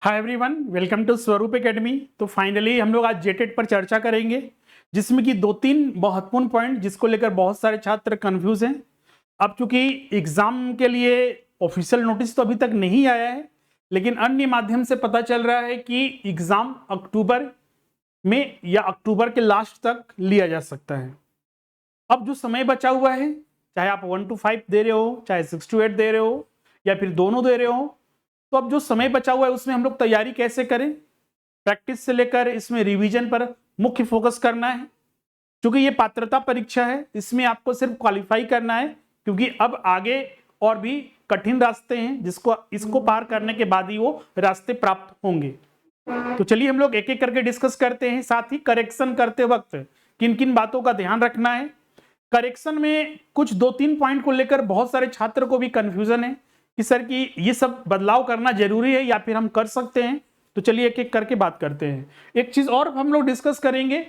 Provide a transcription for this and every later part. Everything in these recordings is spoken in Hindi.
हाय एवरीवन, वेलकम टू स्वरूप एकेडमी। तो फाइनली हम लोग आज जेटेट पर चर्चा करेंगे, जिसमें कि दो तीन महत्वपूर्ण पॉइंट जिसको लेकर बहुत सारे छात्र कंफ्यूज हैं। अब चूंकि एग्जाम के लिए ऑफिशियल नोटिस तो अभी तक नहीं आया है, लेकिन अन्य माध्यम से पता चल रहा है कि एग्जाम अक्टूबर में या अक्टूबर के लास्ट तक लिया जा सकता है। अब जो समय बचा हुआ है, चाहे आप 1 to 5 दे रहे हो, चाहे 6 to 8 दे रहे हो, या फिर दोनों दे रहे हो, तो अब जो समय बचा हुआ है उसमें हम लोग तैयारी कैसे करें। प्रैक्टिस से लेकर इसमें रिवीजन पर मुख्य फोकस करना है, क्योंकि ये पात्रता परीक्षा है। इसमें आपको सिर्फ क्वालिफाई करना है, क्योंकि अब आगे और भी कठिन रास्ते हैं जिसको इसको पार करने के बाद ही वो रास्ते प्राप्त होंगे। तो चलिए हम लोग एक एक करके डिस्कस करते हैं। साथ ही करेक्शन करते वक्त किन किन बातों का ध्यान रखना है। करेक्शन में कुछ दो तीन पॉइंट को लेकर बहुत सारे छात्र को भी कंफ्यूजन है कि सर कि ये सब बदलाव करना जरूरी है या फिर हम कर सकते हैं। तो चलिए एक एक करके बात करते हैं। एक चीज और हम लोग डिस्कस करेंगे,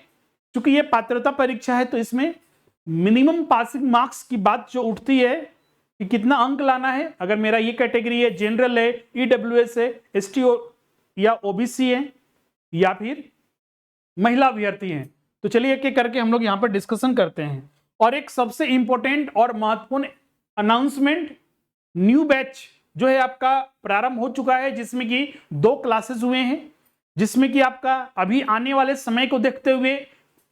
क्योंकि ये पात्रता परीक्षा है तो इसमें मिनिमम पासिंग मार्क्स की बात जो उठती है कि कितना अंक लाना है। अगर मेरा ये कैटेगरी है, जनरल है, ईडब्ल्यूएस है, एसटी या ओबीसी है, या फिर महिला अभ्यर्थी हैं, तो चलिए एक एक करके हम लोग यहाँ पर डिस्कशन करते हैं। और एक सबसे इंपॉर्टेंट और महत्वपूर्ण अनाउंसमेंट, न्यू बैच जो है आपका प्रारंभ हो चुका है, जिसमें कि 2 क्लासेस हुए हैं, जिसमें कि आपका अभी आने वाले समय को देखते हुए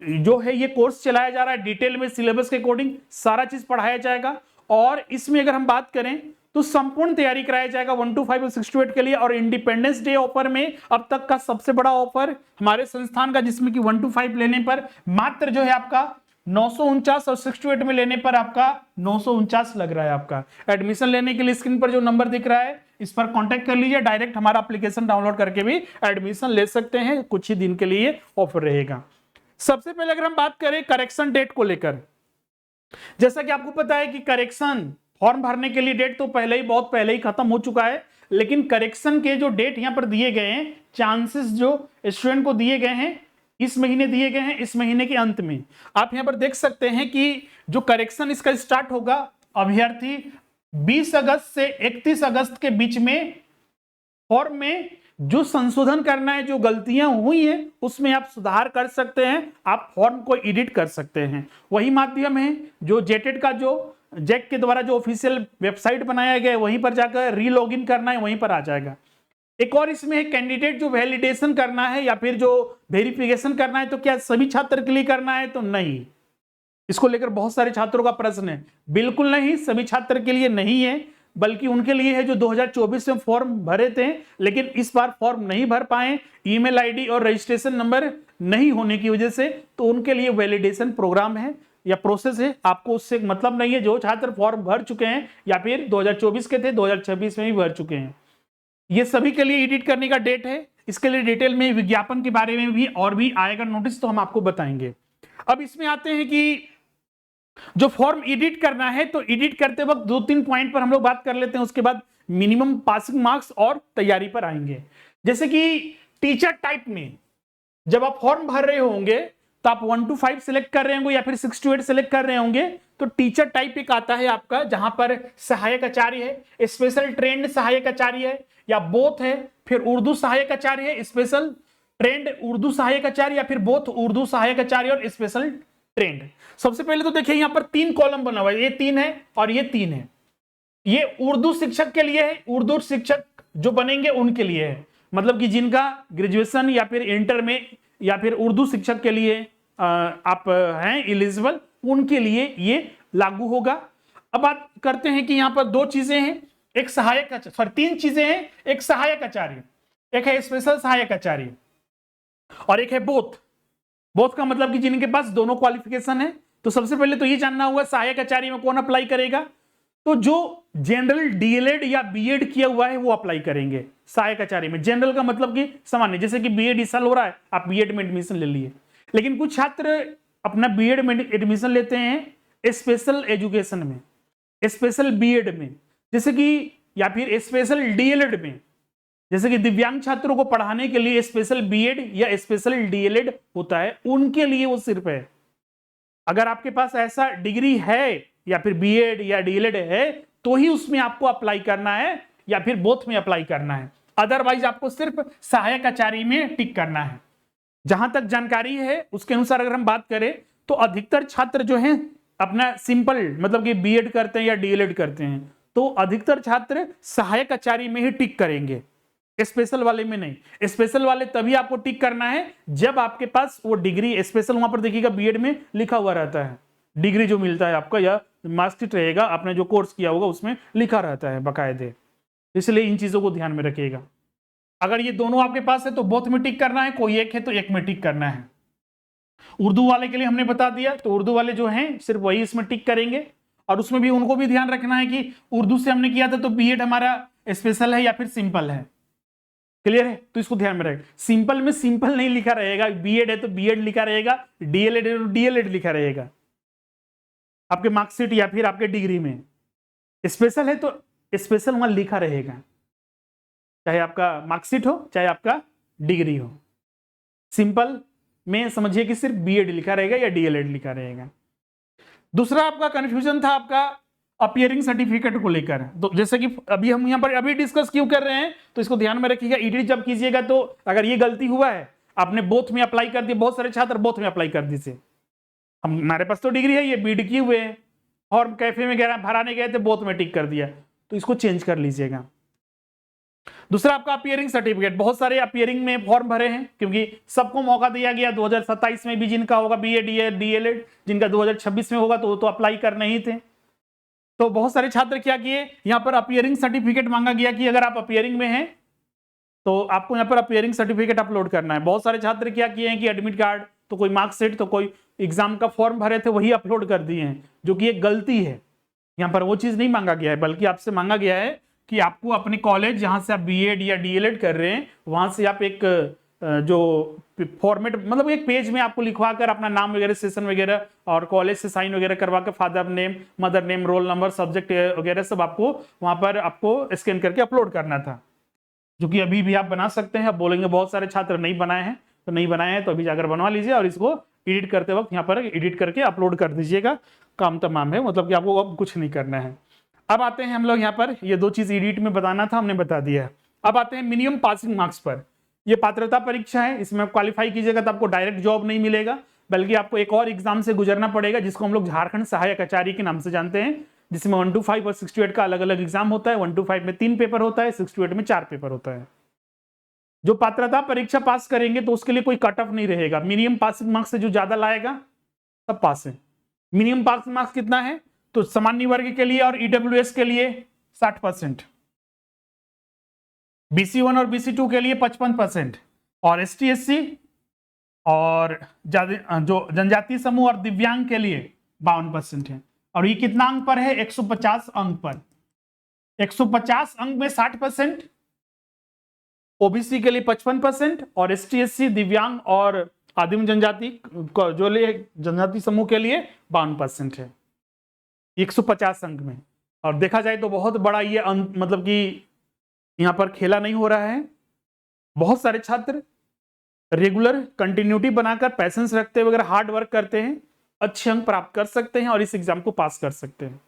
जो है ये कोर्स चलाया जा रहा है। डिटेल में सिलेबस के अकॉर्डिंग सारा चीज पढ़ाया जाएगा, और इसमें अगर हम बात करें तो संपूर्ण तैयारी कराया जाएगा 1 to 5 और 6 to 8 के लिए। और इंडिपेंडेंस डे ऑफर में अब तक का सबसे बड़ा ऑफर हमारे संस्थान का, जिसमें कि 1 to 5 लेने पर मात्र जो है आपका 949 और 6 to 8 में लेने पर आपका 949 लग रहा है। आपका एडमिशन लेने के लिए स्क्रीन पर जो नंबर दिख रहा है इस पर कांटेक्ट कर लीजिए। डायरेक्ट हमारा एप्लीकेशन डाउनलोड करके भी एडमिशन ले सकते हैं। कुछ ही दिन के लिए ऑफर रहेगा। सबसे पहले अगर हम बात करें करेक्शन डेट को लेकर, जैसा कि आपको पता है कि करेक्शन फॉर्म भरने के लिए डेट तो बहुत पहले ही खत्म हो चुका है, लेकिन करेक्शन के जो डेट यहां पर दिए गए हैं, चांसेस जो स्टूडेंट को दिए गए हैं इस महीने दिए गए हैं, इस महीने के अंत में आप यहां पर देख सकते हैं कि जो करेक्शन इसका स्टार्ट होगा, अभ्यर्थी 20 अगस्त से 31 अगस्त के बीच में फॉर्म में जो संशोधन करना है, जो गलतियां हुई हैं उसमें आप सुधार कर सकते हैं, आप फॉर्म को एडिट कर सकते हैं। वही माध्यम है जो जेटेट का, जो जैक के द्वारा जो ऑफिशियल वेबसाइट बनाया गया है, वहीं पर जाकर रीलॉगिन करना है, वहीं पर आ जाएगा। एक और इसमें है कैंडिडेट जो वैलिडेशन करना है या फिर जो वेरिफिकेशन करना है, तो क्या सभी छात्र के लिए करना है? तो नहीं। इसको लेकर बहुत सारे छात्रों का प्रश्न है। बिल्कुल नहीं, सभी छात्र के लिए नहीं है, बल्कि उनके लिए है जो 2024 में फॉर्म भरे थे लेकिन इस बार फॉर्म नहीं भर पाए, ईमेल आईडी और रजिस्ट्रेशन नंबर नहीं होने की वजह से, तो उनके लिए वैलिडेशन प्रोग्राम है या प्रोसेस है। आपको उससे मतलब नहीं है। जो छात्र फॉर्म भर चुके हैं या फिर 2024 के थे 2026 में भी भर चुके हैं, ये सभी के लिए एडिट करने का डेट है। इसके लिए डिटेल में विज्ञापन के बारे में भी और भी आएगा नोटिस, तो हम आपको बताएंगे। अब इसमें आते हैं कि जो फॉर्म एडिट करना है, तो एडिट करते वक्त 2-3 पॉइंट पर हम लोग बात कर लेते हैं, उसके बाद मिनिमम पासिंग मार्क्स और तैयारी पर आएंगे। जैसे कि टीचर टाइप में जब आप फॉर्म भर रहे होंगे तो आप 1 to 5 सिलेक्ट कर रहे होंगे या फिर 6 to 8 सिलेक्ट कर रहे होंगे, तो टीचर टाइप एक आता है आपका, जहां पर सहायक आचार्य है, स्पेशल ट्रेंड सहायक आचार्य है, या बोथ है, फिर उर्दू सहायक आचार्य है, स्पेशल ट्रेंड उर्दू सहायक आचार्य, या फिर बोथ उर्दू सहायक आचार्य और स्पेशल ट्रेंड। सबसे पहले तो देखिए यहां पर 3 कॉलम बना हुआ है, ये 3 है और ये 3 है। ये उर्दू शिक्षक के लिए है, उर्दू शिक्षक जो बनेंगे उनके लिए है, मतलब कि जिनका ग्रेजुएशन या फिर इंटर में या फिर उर्दू शिक्षक के लिए आप हैं एलिजिबल, उनके लिए ये लागू होगा। अब बात करते हैं कि यहां पर 2 चीजें हैं, एक सहायक, सॉरी 3 चीजें हैं, एक सहायक आचार्य, एक है स्पेशल सहायक आचार्य और एक है बोथ। बोथ का मतलब कि जिनके पास दोनों क्वालिफिकेशन है। तो सबसे पहले तो ये जानना होगा सहायक आचार्य में कौन अप्लाई करेगा, तो जो जनरल डीएलएड या बीएड किया हुआ है वो अप्लाई करेंगे सहायक आचार्य में। जनरल का मतलब कि सामान्य, जैसे कि बीएड इस साल हो रहा है, आप बीएड में एडमिशन ले लिए, लेकिन कुछ छात्र अपना बीएड में एडमिशन लेते हैं स्पेशल एजुकेशन में, स्पेशल बीएड में, जैसे कि, या फिर स्पेशल डीएलएड में, जैसे कि दिव्यांग छात्रों को पढ़ाने के लिए स्पेशल बीएड या स्पेशल डीएलएड होता है, उनके लिए वो सिर्फ है। अगर आपके पास ऐसा डिग्री है या फिर बीएड या डीएलएड है तो ही उसमें आपको अप्लाई करना है या फिर बोथ में अप्लाई करना है। अदरवाइज आपको सिर्फ सहायक आचार्य में टिक करना है। जहां तक जानकारी है उसके अनुसार अगर हम बात करें तो अधिकतर छात्र जो हैं अपना सिंपल मतलब कि बीएड करते हैं या डीएलएड करते हैं, तो अधिकतर छात्र सहायक आचार्य में ही टिक करेंगे, स्पेशल वाले में नहीं। स्पेशल वाले तभी आपको टिक करना है जब आपके पास वो डिग्री, स्पेशल वहां पर देखिएगा बीएड में लिखा हुआ रहता है, डिग्री जो मिलता है आपका या मार्कशीट रहेगा, आपने जो कोर्स किया होगा उसमें लिखा रहता है बाकायदे। इसलिए इन चीजों को ध्यान में रखिएगा। अगर ये दोनों आपके पास है तो बोथ में टिक करना है, कोई एक है तो एक में टिक करना है। उर्दू वाले के लिए हमने बता दिया, तो उर्दू वाले जो हैं सिर्फ वही इसमें टिक करेंगे। और उसमें भी उनको भी ध्यान रखना है कि उर्दू से हमने किया था तो बीएड हमारा स्पेशल है या फिर सिंपल है, क्लियर है? तो इसको ध्यान में रखें। सिंपल में सिंपल नहीं लिखा रहेगा, बीएड है तो बीएड लिखा रहेगा, डीएलएड है तो डीएलएड लिखा रहेगा आपके मार्कशीट या फिर आपके डिग्री में। स्पेशल है तो स्पेशल वहां लिखा रहेगा, चाहे आपका मार्कशीट हो चाहे आपका डिग्री हो। सिंपल में समझिए कि सिर्फ बीएड लिखा रहेगा या डीएलएड लिखा रहेगा। दूसरा आपका कंफ्यूजन था आपका अपीयरिंग सर्टिफिकेट को लेकर। तो जैसे कि अभी हम यहाँ पर अभी डिस्कस क्यों कर रहे हैं तो इसको ध्यान में रखिएगा। एडिट जब कीजिएगा तो अगर ये गलती हुआ है, आपने बोथ में अप्लाई कर दिया, बहुत सारे छात्र बोथ में अप्लाई कर दीजिए। हमारे पास तो डिग्री है, ये बीड किए हुए हैं और कैफे में भराने गए थे, बोथ में टिक कर दिया, तो इसको चेंज कर लीजिएगा। दूसरा आपका अपीयरिंग सर्टिफिकेट, बहुत सारे अपीयरिंग में फॉर्म भरे हैं क्योंकि सबको मौका दिया गया। 2027 में भी जिनका होगा बीएड डीएलएड, जिनका 2026 में होगा तो अप्लाई करने ही थे। तो बहुत सारे छात्र क्या किए, यहाँ पर अपीयरिंग सर्टिफिकेट मांगा गया कि अगर आप अपीयरिंग में हैं तो आपको यहाँ पर अपीयरिंग सर्टिफिकेट अपलोड करना है। बहुत सारे छात्र क्या किए हैं कि एडमिट कार्ड तो कोई मार्कशीट तो कोई एग्जाम का फॉर्म भरे थे वही अपलोड कर दिए हैं, जो कि एक गलती है। यहाँ पर वो चीज नहीं मांगा गया है, बल्कि आपसे मांगा गया है कि आपको अपने कॉलेज जहां से आप बीएड या डीएलएड कर रहे हैं वहां से आप एक जो फॉर्मेट मतलब एक पेज में आपको लिखवा कर अपना नाम वगैरह, सेशन वगैरह और कॉलेज से साइन वगैरह करवा कर father name, mother name, roll number, subject वगैरह सब आपको वहां पर आपको स्कैन करके अपलोड करना था, जो कि अभी भी आप बना सकते हैं। आप बोलेंगे बहुत सारे छात्र नहीं बनाए हैं, तो नहीं बनाए हैं तो अभी जाकर बनवा लीजिए और इसको एडिट करते वक्त यहाँ पर एडिट करके अपलोड कर दीजिएगा। काम तमाम है, मतलब कि आपको अब कुछ नहीं करना है। अब आते हैं हम लोग यहाँ पर, ये दो चीज एडिट में बताना था हमने बता दिया है। अब आते हैं मिनिमम पासिंग मार्क्स पर। ये पात्रता परीक्षा है, इसमें आप क्वालिफाई कीजिएगा तो आपको डायरेक्ट जॉब नहीं मिलेगा, बल्कि आपको एक और एग्जाम से गुजरना पड़ेगा जिसको हम लोग झारखंड सहायक आचार्य के नाम से जानते हैं, जिसमें 125 और 68 का अलग अलग एग्जाम होता है। 125 में 3 पेपर होता है, 68 में 4 पेपर होता है। जो पात्रता परीक्षा पास करेंगे तो उसके लिए कोई कट ऑफ नहीं रहेगा, मिनिमम पासिंग मार्क्स से जो ज्यादा लाएगा सब पास है। मिनिमम पासिंग मार्क्स कितना है तो सामान्य वर्ग के लिए और ईडब्ल्यूएस के लिए 60%, BC1 और BC2 के लिए 55% और ST SC और जो जनजातीय समूह और दिव्यांग के लिए 52% है। और ये कितना अंक पर है, 150 अंक पर। 150 अंक में 60%, ओबीसी के लिए 55% और ST SC, दिव्यांग और आदिम जनजाति जो लिए जनजाति समूह के लिए 52% है 150 अंक में। और देखा जाए तो बहुत बड़ा ये अंक, मतलब कि यहां पर खेला नहीं हो रहा है। बहुत सारे छात्र रेगुलर कंटिन्यूटी बनाकर पैसेंस रखते हुए अगर हार्ड वर्क करते हैं, अच्छे अंक प्राप्त कर सकते हैं और इस एग्जाम को पास कर सकते हैं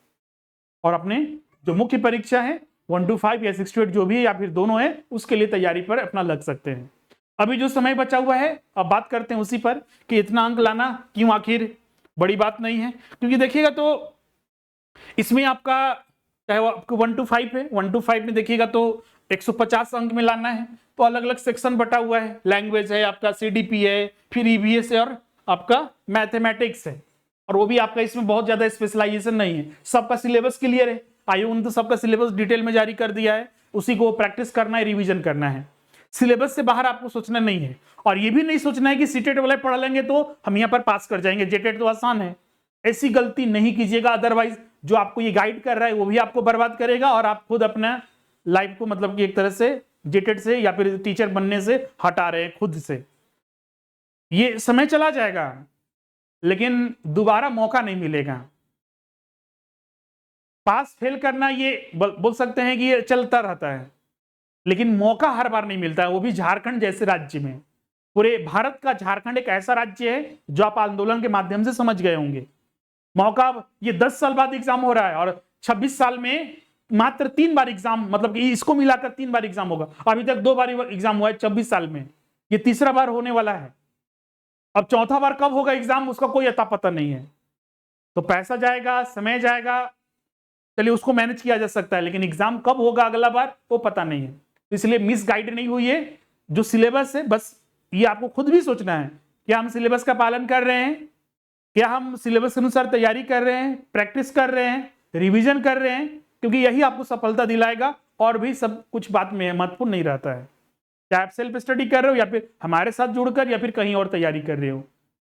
और अपने जो मुख्य परीक्षा है 125 या 68 जो भी है या फिर दोनों है उसके लिए तैयारी पर अपना लग सकते हैं। अभी जो समय बचा हुआ है अब बात करते हैं उसी पर कि इतना अंक लाना क्यों आखिर बड़ी बात नहीं है। क्योंकि देखिएगा तो इसमें आपका चाहे वो आपको 1 to 5 है, 1 to 5 में देखिएगा तो 150 अंक में लाना है, तो अलग अलग सेक्शन बटा हुआ है। लैंग्वेज है आपका, CDP है, फिर EVS है और आपका मैथमेटिक्स है। और वो भी आपका इसमें बहुत ज्यादा स्पेशलाइजेशन नहीं है, सबका सिलेबस क्लियर है। आयोग ने तो सबका सिलेबस डिटेल में जारी कर दिया है, उसी को प्रैक्टिस करना है, रिवीजन करना है। सिलेबस से बाहर आपको सोचना नहीं है और ये भी नहीं सोचना है कि सीटेट वाले पढ़ लेंगे तो हम यहाँ पर पास कर जाएंगे, जेटेट तो आसान है। ऐसी गलती नहीं कीजिएगा, अदरवाइज जो आपको ये गाइड कर रहा है वो भी आपको बर्बाद करेगा और आप खुद अपना लाइफ को मतलब कि एक तरह से जेटेट से या फिर टीचर बनने से हटा रहे हैं खुद से। ये समय चला जाएगा लेकिन दोबारा मौका नहीं मिलेगा। पास फेल करना ये बोल सकते हैं कि ये चलता रहता है, लेकिन मौका हर बार नहीं मिलता है, वो भी झारखंड जैसे राज्य में। पूरे भारत का झारखंड एक ऐसा राज्य है जो आप आंदोलन के माध्यम से समझ गए होंगे। मौका ये 10 साल बाद एग्जाम हो रहा है और 26 साल में मात्र 3 बार एग्जाम, मतलब कि इसको मिलाकर 3 बार एग्जाम होगा। अभी तक 2 बार एग्जाम हुआ है 24 साल में, ये तीसरा बार होने वाला है। अब चौथा बार कब होगा एग्जाम, उसका कोई अता पता नहीं है। तो पैसा जाएगा, समय जाएगा, चलिए उसको मैनेज किया जा सकता है, लेकिन एग्जाम कब होगा अगला बार वो पता नहीं है। तो इसलिए मिस गाइड नहीं हुई है। जो सिलेबस है बस ये आपको खुद भी सोचना है, क्या हम सिलेबस का पालन कर रहे हैं, क्या हम सिलेबस के अनुसार तैयारी कर रहे हैं, प्रैक्टिस कर रहे हैं, रिवीजन कर रहे हैं, क्योंकि यही आपको सफलता दिलाएगा। और भी सब कुछ बात में महत्वपूर्ण नहीं रहता है, चाहे आप सेल्फ स्टडी कर रहे हो या फिर हमारे साथ जुड़कर या फिर कहीं और तैयारी कर रहे हो,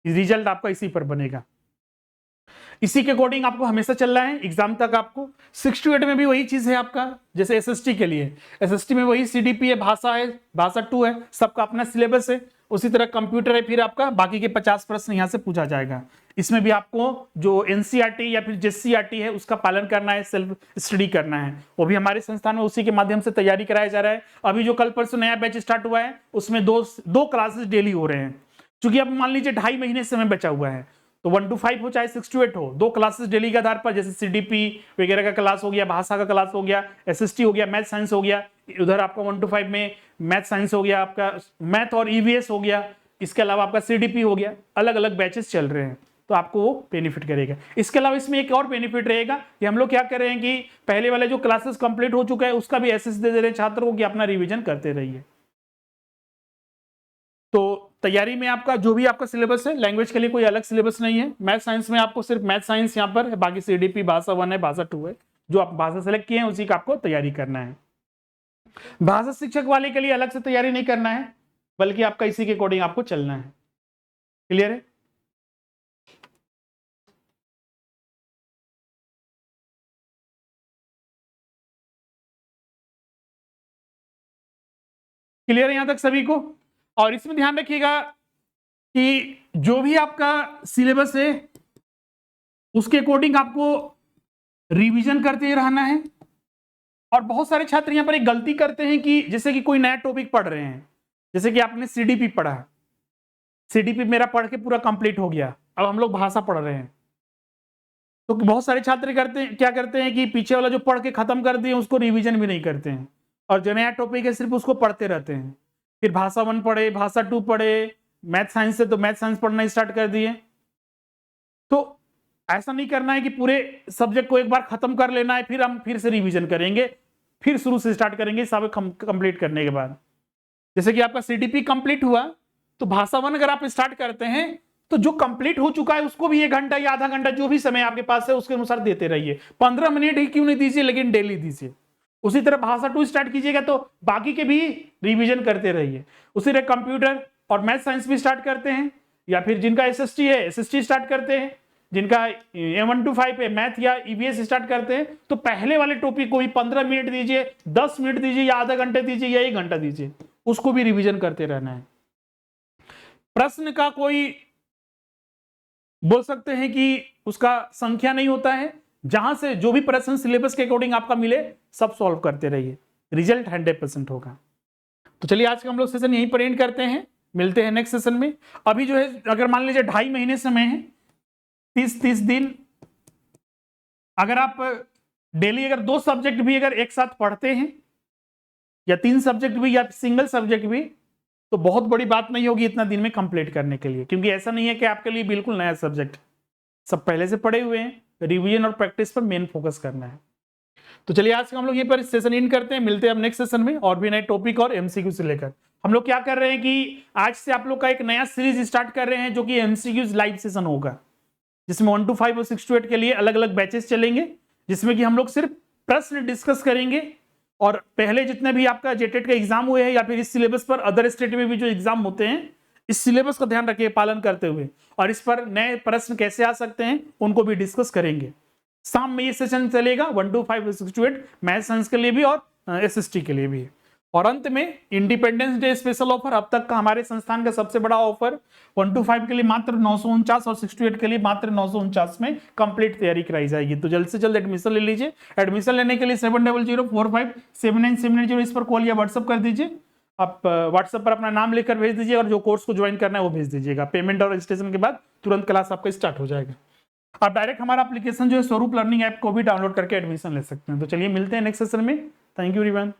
रिजल्ट आपका इसी पर बनेगा। इसी के अकॉर्डिंग आपको हमेशा चलना है एग्जाम तक। आपको 6 to 8 में भी वही चीज है आपका, जैसे एसएसटी के लिए, एसएसटी में वही सीडीपी है, भाषा है, भाषा 2 है, सबका अपना सिलेबस है। उसी तरह कंप्यूटर है, फिर आपका बाकी के 50 प्रश्न यहां से पूछा जाएगा। इसमें भी आपको जो एनसीईआरटी या फिर जेसीईआरटी है उसका पालन करना है, सेल्फ स्टडी करना है। वो भी हमारे संस्थान में उसी के माध्यम से तैयारी कराया जा रहा है। अभी जो कल परसों नया बैच स्टार्ट हुआ है उसमें दो क्लासेस डेली हो रहे हैं, क्योंकि अब मान लीजिए 2.5 महीने समय बचा हुआ है, तो 1 to 5 हो चाहे 6 to 8 हो, 2 क्लासेस डेली के आधार पर, जैसे सीडीपी वगैरह का क्लास हो गया, भाषा का क्लास हो गया, एसएसटी हो गया, मैथ साइंस हो गया, उधर आपका 1 to 5 में मैथ साइंस हो गया, आपका मैथ और ईवीएस हो गया, इसके अलावा आपका सीडीपी हो गया, अलग अलग बैचेस चल रहे हैं, तो आपको वो बेनिफिट करेगा। इसके अलावा इसमें एक और बेनिफिट रहेगा कि हम लोग क्या कर रहे हैं कि पहले वाले जो क्लासेस कंप्लीट हो चुका है उसका भी एसेस दे रहे हैं छात्रों को कि अपना रिविजन करते रहिए। तो तैयारी में आपका जो भी आपका सिलेबस है, लैंग्वेज के लिए कोई अलग सिलेबस नहीं है। मैथ साइंस में आपको सिर्फ मैथ साइंस यहाँ पर है, बाकी सीडीपी भाषा 1 है, भाषा 2 है, जो आप भाषा सेलेक्ट किए हैं उसी का आपको तैयारी करना है। भाषा शिक्षक वाले के लिए अलग से तैयारी नहीं करना है, बल्कि आपका इसी के अकॉर्डिंग आपको चलना है। क्लियर है? क्लियर है यहां तक सभी को? और इसमें ध्यान रखिएगा कि जो भी आपका सिलेबस है उसके अकॉर्डिंग आपको रिवीजन करते रहना है। और बहुत सारे छात्र यहां पर एक गलती करते हैं कि जैसे कि कोई नया टॉपिक पढ़ रहे हैं, जैसे कि आपने सीडीपी पढ़ा, सीडीपी मेरा पढ़ के पूरा कंप्लीट हो गया, अब हम लोग भाषा पढ़ रहे हैं, तो बहुत सारे छात्र क्या करते हैं कि पीछे वाला जो पढ़ के खत्म कर दिए उसको रिवीजन भी नहीं करते हैं, और जो नया टॉपिक है सिर्फ उसको पढ़ते रहते हैं। फिर भाषा 1 पढ़े, भाषा 2 पढ़े, मैथ साइंस से तो मैथ साइंस पढ़ना स्टार्ट कर दिए। तो ऐसा नहीं करना है कि पूरे सब्जेक्ट को एक बार खत्म कर लेना है, फिर हम फिर से रिवीजन करेंगे, फिर शुरू से स्टार्ट करेंगे सब कंप्लीट करने के बाद। जैसे कि आपका सीडीपी कंप्लीट हुआ, तो भाषा 1 अगर आप स्टार्ट करते हैं तो जो कंप्लीट हो चुका है उसको भी 1 घंटा या आधा घंटा जो भी समय आपके पास है उसके अनुसार देते रहिए। 15 मिनट ही क्यों नहीं दीजिए, लेकिन डेली दीजिए। उसी तरह भाषा 2 स्टार्ट कीजिएगा तो बाकी के भी रिवीजन करते रहिए। उसी तरह कंप्यूटर और मैथ साइंस भी स्टार्ट करते हैं, या फिर जिनका एसएसटी है एसएसटी स्टार्ट करते हैं, जिनका A1 to 5 है मैथ या ईवीएस स्टार्ट करते हैं, तो पहले वाले टॉपिक को भी 15 मिनट दीजिए, 10 मिनट दीजिए, या आधा घंटा दीजिए, या 1 घंटा दीजिए, उसको भी रिवीजन करते रहना है। प्रश्न का कोई बोल सकते हैं कि उसका संख्या नहीं होता है, जहां से जो भी प्रश्न सिलेबस के अकॉर्डिंग आपका मिले सब सॉल्व करते रहिए, रिजल्ट 100% होगा। तो चलिए आज का हम लोग सेशन यहीं पर एंड करते हैं, मिलते हैं नेक्स्ट सेशन में। अभी जो है अगर मान लीजिए 2.5 महीने समय है, 30 दिन, अगर आप डेली अगर 2 सब्जेक्ट भी अगर एक साथ पढ़ते हैं, या 3 सब्जेक्ट भी, या सिंगल सब्जेक्ट भी, तो बहुत बड़ी बात नहीं होगी इतना दिन में कंप्लीट करने के लिए, क्योंकि ऐसा नहीं है कि आपके लिए बिल्कुल नया सब्जेक्ट, सब पहले से पढ़े हुए हैं। रिवीजन और प्रैक्टिस पर मेन फोकस करना है। तो चलिए आज का हम लोग ये पर सेशन एंड करते हैं, मिलते हैं अब नेक्स्ट सेशन में और भी नए टॉपिक और एमसीक्यू से लेकर। हम लोग क्या कर रहे हैं कि आज से आप लोग का एक नया सीरीज स्टार्ट कर रहे हैं, जो कि एमसीक्यूज लाइव सेशन होगा, जिसमें 1 to 5 और 6 to 8 के लिए अलग अलग बैचेस चलेंगे, जिसमें कि हम लोग सिर्फ प्रश्न डिस्कस करेंगे। और पहले जितने भी आपका जेटेट का एग्जाम हुए हैं, या फिर इस सिलेबस पर अदर स्टेट में भी जो एग्जाम होते हैं, इस सिलेबस का ध्यान रखिए पालन करते हुए, और इस पर नए प्रश्न कैसे आ सकते हैं उनको भी डिस्कस करेंगे। शाम में ये सेशन चलेगा 1 to 5 और 6 to 8 मैथ साइंस के लिए भी और एसएसटी के लिए भी। और अंत में इंडिपेंडेंस डे स्पेशल ऑफर, अब तक का हमारे संस्थान का सबसे बड़ा ऑफर, 1 to 5 के लिए मात्र 949 और 6 to 8 के लिए मात्र 949 में कंप्लीट तैयारी कराई जाएगी। तो जल्द से जल्द एडमिशन ले लीजिए। एडमिशन लेने के लिए 7004579790 इस पर कॉल या व्हाट्सअप कर दीजिए। आप व्हाट्सएप पर अपना नाम लेकर भेज दीजिए, और जो कोर्स को ज्वाइन करना है वो भेज दीजिएगा। पेमेंट और रजिस्ट्रेशन के बाद तुरंत क्लास आपका स्टार्ट हो जाएगा। आप डायरेक्ट हमारा एप्लीकेशन जो है स्वरूप लर्निंग ऐप को भी डाउनलोड करके एडमिशन ले सकते हैं। तो चलिए मिलते हैं नेक्स्ट सेशन में। Thank you everyone.